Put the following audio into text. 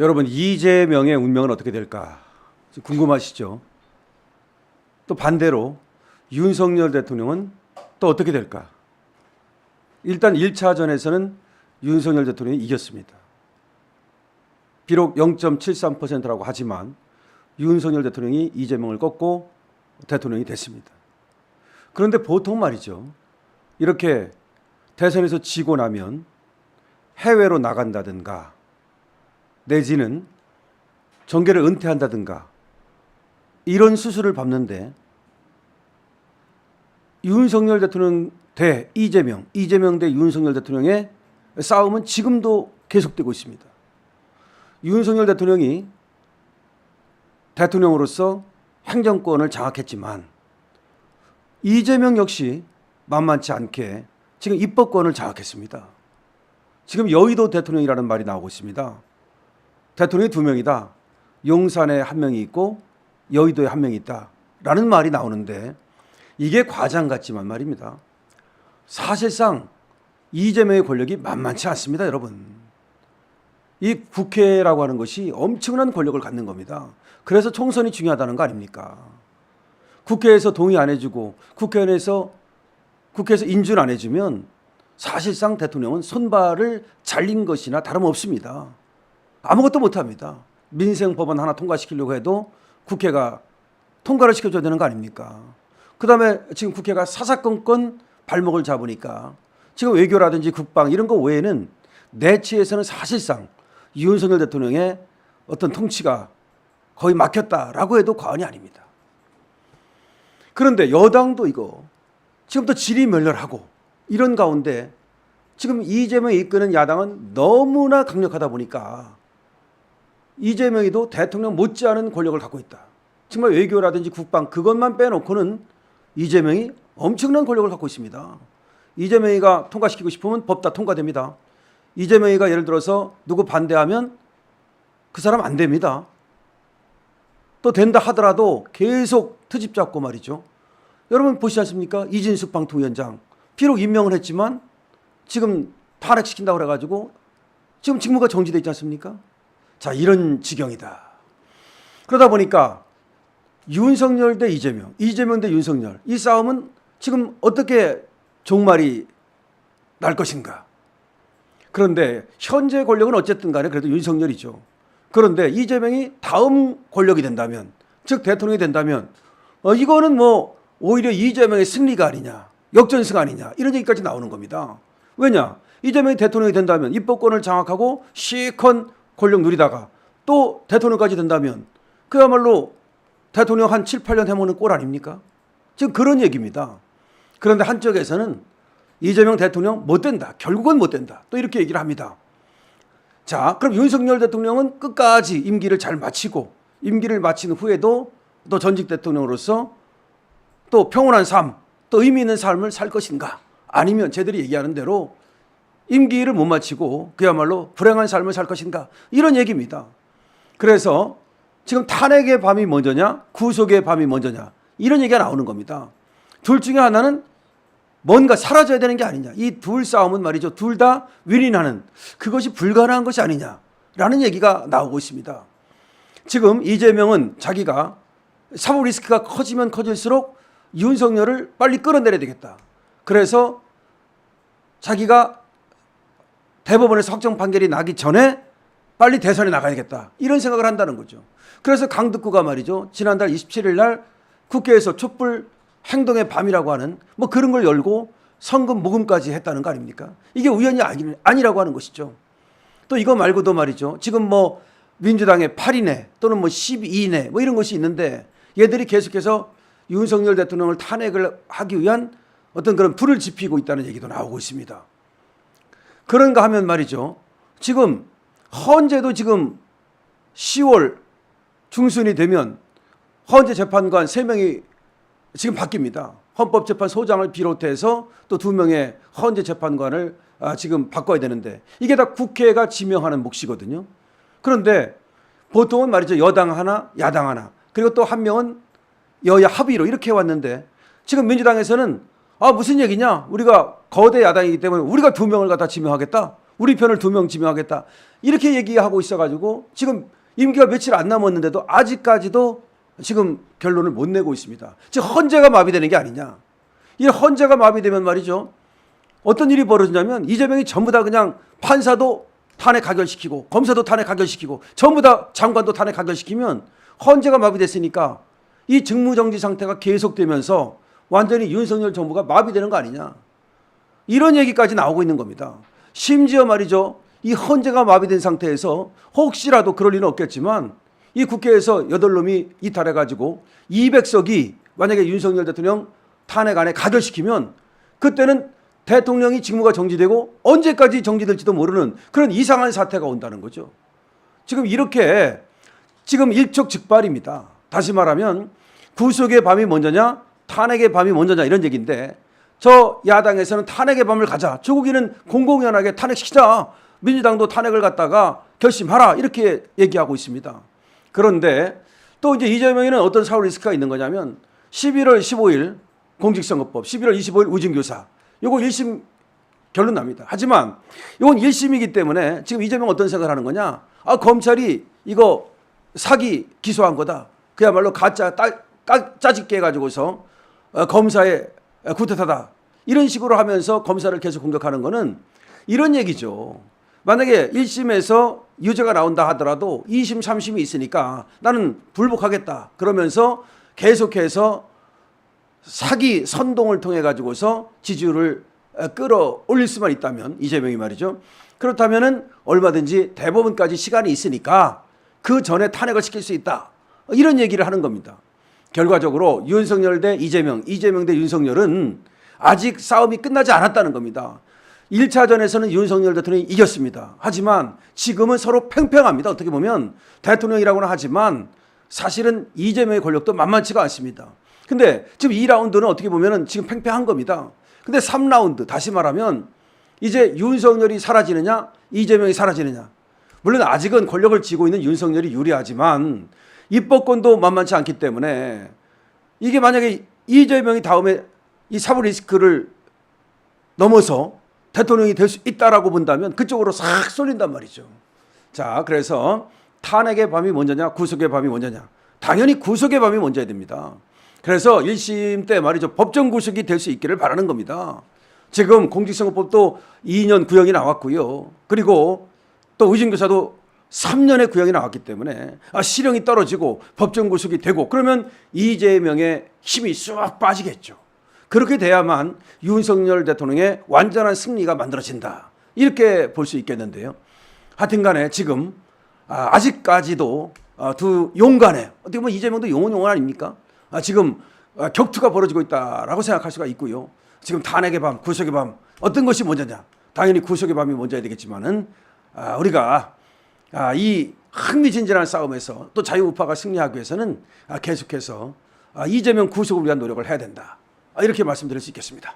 여러분, 이재명의 운명은 어떻게 될까 궁금하시죠? 또 반대로 윤석열 대통령은 또 어떻게 될까? 일단 1차전에서는 윤석열 대통령이 이겼습니다. 비록 0.73%라고 하지만 윤석열 대통령이 이재명을 꺾고 대통령이 됐습니다. 그런데 보통 말이죠, 이렇게 대선에서 지고 나면 해외로 나간다든가 내지는 정계를 은퇴한다든가 이런 수술을 밟는데, 윤석열 대통령 대 이재명, 이재명 대 윤석열 대통령의 싸움은 지금도 계속되고 있습니다. 윤석열 대통령이 대통령으로서 행정권을 장악했지만 이재명 역시 만만치 않게 지금 입법권을 장악했습니다. 지금 여의도 대통령이라는 말이 나오고 있습니다. 대통령이 두 명이다. 용산에 한 명이 있고 여의도에 한 명이 있다라는 말이 나오는데, 이게 과장 같지만 말입니다. 사실상 이재명의 권력이 만만치 않습니다, 여러분. 이 국회라고 하는 것이 엄청난 권력을 갖는 겁니다. 그래서 총선이 중요하다는 거 아닙니까? 국회에서 동의 안 해주고 국회에서 인준 안 해주면 사실상 대통령은 손발을 잘린 것이나 다름없습니다. 아무것도 못합니다. 민생법안 하나 통과시키려고 해도 국회가 통과를 시켜줘야 되는 거 아닙니까? 그다음에 지금 국회가 사사건건 발목을 잡으니까 지금 외교라든지 국방 이런 거 외에는 내치에서는 사실상 윤석열 대통령의 어떤 통치가 거의 막혔다라고 해도 과언이 아닙니다. 그런데 여당도 이거 지금부터 질의멸렬하고 이런 가운데 지금 이재명이 이끄는 야당은 너무나 강력하다 보니까 이재명이도 대통령 못지않은 권력을 갖고 있다. 정말 외교라든지 국방 그것만 빼놓고는 이재명이 엄청난 권력을 갖고 있습니다. 이재명이가 통과시키고 싶으면 법 다 통과됩니다. 이재명이가 예를 들어서 누구 반대하면 그 사람 안 됩니다. 또 된다 하더라도 계속 트집 잡고 말이죠. 여러분 보시지 않습니까? 이진숙 방통위원장 비록 임명을 했지만 지금 탄핵시킨다고 그래가지고 지금 직무가 정지돼 있지 않습니까? 자, 이런 지경이다. 그러다 보니까 윤석열 대 이재명, 이재명 대 윤석열, 이 싸움은 지금 어떻게 종말이 날 것인가. 그런데 현재 권력은 어쨌든 간에 그래도 윤석열이죠. 그런데 이재명이 다음 권력이 된다면, 즉 대통령이 된다면 이거는 뭐 오히려 이재명의 승리가 아니냐, 역전승 아니냐, 이런 얘기까지 나오는 겁니다. 왜냐? 이재명이 대통령이 된다면 입법권을 장악하고 시컨 권력 누리다가 또 대통령까지 된다면 그야말로 대통령 한 7, 8년 해먹는 꼴 아닙니까? 지금 그런 얘기입니다. 그런데 한쪽에서는 이재명 대통령 못 된다, 결국은 못 된다, 또 이렇게 얘기를 합니다. 자, 그럼 윤석열 대통령은 끝까지 임기를 잘 마치고 임기를 마친 후에도 또 전직 대통령으로서 또 평온한 삶, 또 의미 있는 삶을 살 것인가? 아니면 쟤들이 얘기하는 대로 임기를 못 마치고 그야말로 불행한 삶을 살 것인가? 이런 얘기입니다. 그래서 지금 탄핵의 밤이 먼저냐, 구속의 밤이 먼저냐, 이런 얘기가 나오는 겁니다. 둘 중에 하나는 뭔가 사라져야 되는 게 아니냐. 이 둘 싸움은 말이죠, 둘 다 윈윈하는, 그것이 불가능한 것이 아니냐라는 얘기가 나오고 있습니다. 지금 이재명은 자기가 사법 리스크가 커지면 커질수록 윤석열을 빨리 끌어내려야 되겠다. 그래서 자기가 대법원에서 확정 판결이 나기 전에 빨리 대선에 나가야겠다, 이런 생각을 한다는 거죠. 그래서 강덕구가 말이죠, 지난달 27일 날 국회에서 촛불 행동의 밤이라고 하는 뭐 그런 걸 열고 성금 모금까지 했다는 거 아닙니까? 이게 우연이 아니라고 하는 것이죠. 또 이거 말고도 말이죠, 지금 뭐 민주당의 8인회 또는 뭐 12인회 뭐 이런 것이 있는데, 얘들이 계속해서 윤석열 대통령을 탄핵을 하기 위한 어떤 그런 불을 지피고 있다는 얘기도 나오고 있습니다. 그런가 하면 말이죠, 지금 헌재도 지금 10월 중순이 되면 헌재 재판관 3명이 지금 바뀝니다. 헌법재판소장을 비롯해서 또 2명의 헌재 재판관을 지금 바꿔야 되는데, 이게 다 국회가 지명하는 몫이거든요. 그런데 보통은 말이죠, 여당 하나, 야당 하나, 그리고 또 한 명은 여야 합의로 이렇게 왔는데, 지금 민주당에서는 무슨 얘기냐, 우리가 거대 야당이기 때문에 우리가 2명을 갖다 지명하겠다, 우리 편을 2명 지명하겠다. 이렇게 얘기하고 있어가지고 지금 임기가 며칠 안 남았는데도 아직까지도 지금 결론을 못 내고 있습니다. 즉 헌재가 마비되는 게 아니냐. 이 헌재가 마비되면 말이죠. 어떤 일이 벌어지냐면 이재명이 전부 다 그냥 판사도 탄핵 가결시키고 검사도 탄핵 가결시키고 전부 다 장관도 탄핵 가결시키면 헌재가 마비됐으니까 이 직무정지 상태가 계속되면서 완전히 윤석열 정부가 마비되는 거 아니냐. 이런 얘기까지 나오고 있는 겁니다. 심지어 말이죠. 이 헌재가 마비된 상태에서 혹시라도 그럴 리는 없겠지만 이 국회에서 8놈이 이탈해가지고 200석이 만약에 윤석열 대통령 탄핵안에 가결시키면 그때는 대통령이 직무가 정지되고 언제까지 정지될지도 모르는 그런 이상한 사태가 온다는 거죠. 지금 이렇게 지금 일촉즉발입니다. 다시 말하면 구속의 밤이 먼저냐 탄핵의 밤이 먼저냐 이런 얘기인데 저 야당에서는 탄핵의 밤을 가자. 조국이는 공공연하게 탄핵시키자. 민주당도 탄핵을 갖다가 결심하라. 이렇게 얘기하고 있습니다. 그런데 또 이제 이재명에는 어떤 사후 리스크가 있는 거냐면 11월 15일 공직선거법, 11월 25일 우진교사. 요거 1심 결론 납니다. 하지만 이건 1심이기 때문에 지금 이재명 어떤 생각을 하는 거냐? 아, 검찰이 이거 사기 기소한 거다. 그야말로 가짜 짜집게 해가지고서 검사의 구태타다. 이런 식으로 하면서 검사를 계속 공격하는 거는 이런 얘기죠. 만약에 1심에서 유죄가 나온다 하더라도 2심, 3심이 있으니까 나는 불복하겠다. 그러면서 계속해서 사기 선동을 통해 가지고서 지지율을 끌어올릴 수만 있다면 이재명이 말이죠. 그렇다면은 얼마든지 대법원까지 시간이 있으니까 그 전에 탄핵을 시킬 수 있다. 이런 얘기를 하는 겁니다. 결과적으로 윤석열 대 이재명, 이재명 대 윤석열은 아직 싸움이 끝나지 않았다는 겁니다. 1차전에서는 윤석열 대통령이 이겼습니다. 하지만 지금은 서로 팽팽합니다. 어떻게 보면 대통령이라고는 하지만 사실은 이재명의 권력도 만만치가 않습니다. 근데 지금 2라운드는 어떻게 보면 지금 팽팽한 겁니다. 근데 3라운드 다시 말하면 이제 윤석열이 사라지느냐 이재명이 사라지느냐. 물론 아직은 권력을 쥐고 있는 윤석열이 유리하지만 입법권도 만만치 않기 때문에 이게 만약에 이재명이 다음에 이 사법 리스크를 넘어서 대통령이 될 수 있다라고 본다면 그쪽으로 싹 쏠린단 말이죠. 자, 그래서 탄핵의 밤이 먼저냐 구속의 밤이 먼저냐. 당연히 구속의 밤이 먼저야 됩니다. 그래서 1심 때 말이죠. 법정 구속이 될 수 있기를 바라는 겁니다. 지금 공직선거법도 2년 구형이 나왔고요. 그리고 또 의진교사도 3년의 구형이 나왔기 때문에 실형이 떨어지고 법정 구속이 되고 그러면 이재명의 힘이 쑥 빠지겠죠. 그렇게 돼야만 윤석열 대통령의 완전한 승리가 만들어진다. 이렇게 볼 수 있겠는데요. 하여튼 간에 지금 아직까지도 두 용간에 어떻게 보면 이재명도 용은 아닙니까? 지금 격투가 벌어지고 있다라고 생각할 수가 있고요. 지금 탄핵의 밤, 구속의 밤 어떤 것이 먼저냐? 당연히 구속의 밤이 먼저야 되겠지만은 우리가 이 흥미진진한 싸움에서 또 자유우파가 승리하기 위해서는 계속해서 이재명 구속을 위한 노력을 해야 된다. 이렇게 말씀드릴 수 있겠습니다.